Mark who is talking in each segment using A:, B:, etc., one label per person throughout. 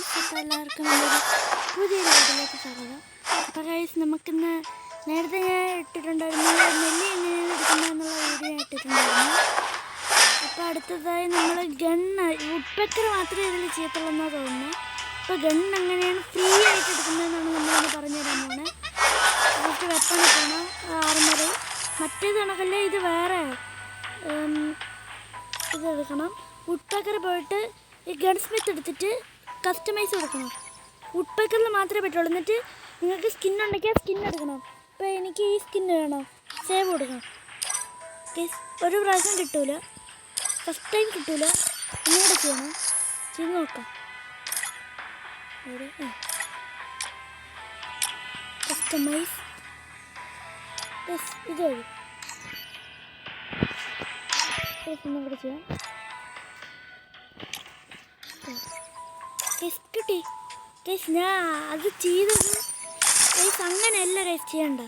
A: Guys, അപ്പോൾ എല്ലാവർക്കും നല്ലൊരു പുതിയ വീഡിയോയിലേക്ക് സ്വാഗതം. അപ്പോൾ ഗൈസ്, നമുക്കിന്ന് നേരത്തെ ഞാൻ ഇട്ടിട്ടുണ്ടായിരുന്നു നെല്ലി എങ്ങനെയാണ് എടുക്കുന്നതെന്നുള്ള വീഡിയോ ഞാൻ ഇട്ടിട്ടുണ്ടായിരുന്നു. അപ്പോൾ അടുത്തതായി നമ്മൾ വുഡ്പെക്കർ മാത്രമേ ഇതിൽ ചെയ്യത്തുള്ളൂ തോന്നുന്നു. അപ്പോൾ എങ്ങനെയാണ് ഫ്രീ ആയിട്ട് എടുക്കുന്നതെന്നാണ് നമ്മളിന്ന് പറഞ്ഞു തരാൻ പോകുന്നത്. ഫസ്റ്റ് വെപ്പൺ എടുക്കണം, ആർമർ. മറ്റേത് കണക്കല്ലേ, ഇത് വേറെ ഇതെടുക്കണം. വുഡ്പെക്കർ പോയിട്ട് ഈ ഗൺ സ്മിത്ത് എടുത്തിട്ട് കസ്റ്റമൈസ് കൊടുക്കണം. വുഡ്പെക്കറിൽ മാത്രമേ പറ്റുള്ളൂ. എന്നിട്ട് നിങ്ങൾക്ക് സ്കിൻ ഉണ്ടെങ്കിൽ ആ സ്കിൻ എടുക്കണം. ഇപ്പോൾ എനിക്ക് ഈ സ്കിൻ വേണം, സേവ് കൊടുക്കണം. ഒരു പ്രാവശ്യം കിട്ടൂല, ഫസ്റ്റ് ടൈം കിട്ടൂല, ഒന്നുകൂടെ ചെയ്യണം. ചെയ്ത് നോക്കാം. കസ്റ്റമൈസ് ഇത് വഴി ഒന്നുകൂടെ ചെയ്യാം. കിട്ടി കേസ്. ഞാൻ അത് ചെയ്തത് കേസ് അങ്ങനെയല്ല കേസ് ചെയ്യണ്ട.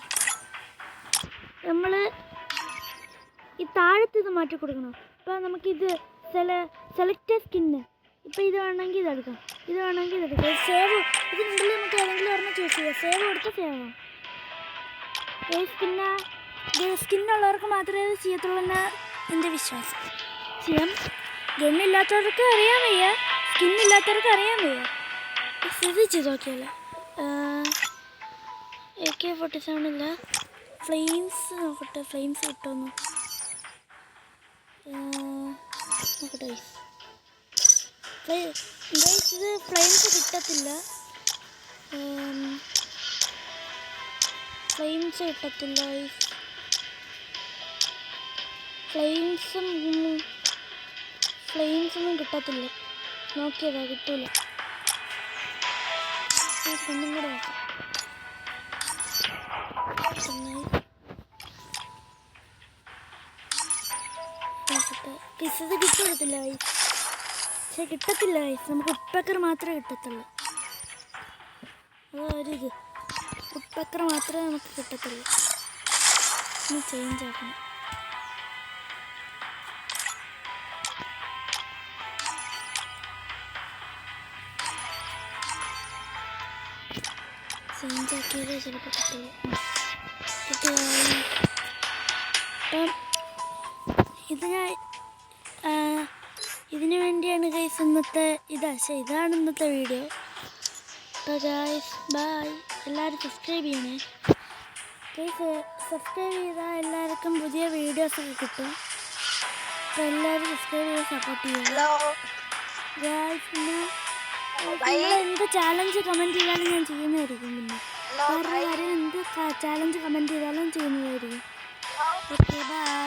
A: നമ്മൾ ഈ താഴത്ത് ഇത് മാറ്റി കൊടുക്കണം. ഇപ്പോൾ നമുക്കിത് സെലക്ട് സ്കിന്ന്, ഇപ്പോൾ ഇത് വേണമെങ്കിൽ ഇതെടുക്കാം, ഇത് വേണമെങ്കിൽ ഇതെടുക്കാം. സേവ് ഇതിനുള്ളിൽ നമുക്ക് ഏതെങ്കിലും ഒരെണ്ണം ചൂസ് ചെയ്യാം. സേവ് കൊടുത്താൽ സേവ് ആവും കേസ്. പിന്നെ ഇത് സ്കിന്നുള്ളവർക്ക് മാത്രമേ ഇത് ചെയ്യത്തുള്ളൂ എന്നാണ് എൻ്റെ വിശ്വാസം. ചെയ്യാം. ഗണ്ണില്ലാത്തവർക്ക് അറിയാൻ വയ്യ, സ്കിന്നില്ലാത്തവർക്ക് അറിയാൻ വയ്യ. ഇത് ചെയ്ത് നോക്കിയല്ലേ. AK-47 ഇല്ല. ഫ്ലെയിംസ് നോക്കട്ടെ, ഫ്ലെയിംസ് കിട്ടുമെന്ന് നോക്കട്ടെ. ഇത് ഫ്ലെയിംസ് കിട്ടത്തില്ല, ഫ്ലെയിംസ് കിട്ടത്തില്ല. ഫ്ലെയിംസൊന്നും കിട്ടത്തില്ല. നോക്കിയതാ, കിട്ടൂല. ഒന്നും കൂടെ നോക്കാം. ഇത് കിട്ടത്തില്ല ഗൈസ്, പക്ഷെ കിട്ടത്തില്ല ഗൈസ്. നമുക്ക് വുഡ്പെക്കർ മാത്രമേ കിട്ടത്തുള്ളൂ. അതൊരിത് വുഡ്പെക്കർ മാത്രമേ നമുക്ക് കിട്ടത്തുള്ളൂ. ഇനി ചേഞ്ച് ആക്കണം. ചേഞ്ച് ആക്കിയാലേ ചിലപ്പോൾ കിട്ടുള്ളൂ. അപ്പം ഇതിനു വേണ്ടിയാണ് ഗൈസ് ഇന്നത്തെ ഇതാണ് ഇന്നത്തെ വീഡിയോ. അപ്പോൾ ഗൈസ് ബൈ. എല്ലാവരും സബ്സ്ക്രൈബ് ചെയ്യണേ ഗൈസ്. സബ്സ്ക്രൈബ് ചെയ്താൽ എല്ലാവർക്കും പുതിയ വീഡിയോസൊക്കെ കിട്ടും. അപ്പോൾ എല്ലാവരും സബ്സ്ക്രൈബ് ചെയ്ത് സപ്പോർട്ട് ചെയ്യുക ഗൈസ്. പിന്നെ നിങ്ങൾ എന്ത് ചാലഞ്ച് കമൻറ്റ് ചെയ്താലും ഞാൻ ചെയ്യുന്നതായിരിക്കും. പിന്നെ വേറെ കാര്യം എന്ത് ചാലഞ്ച് കമൻറ്റ് ചെയ്താലും ചെയ്യുന്നതായിരിക്കും. Okay bye.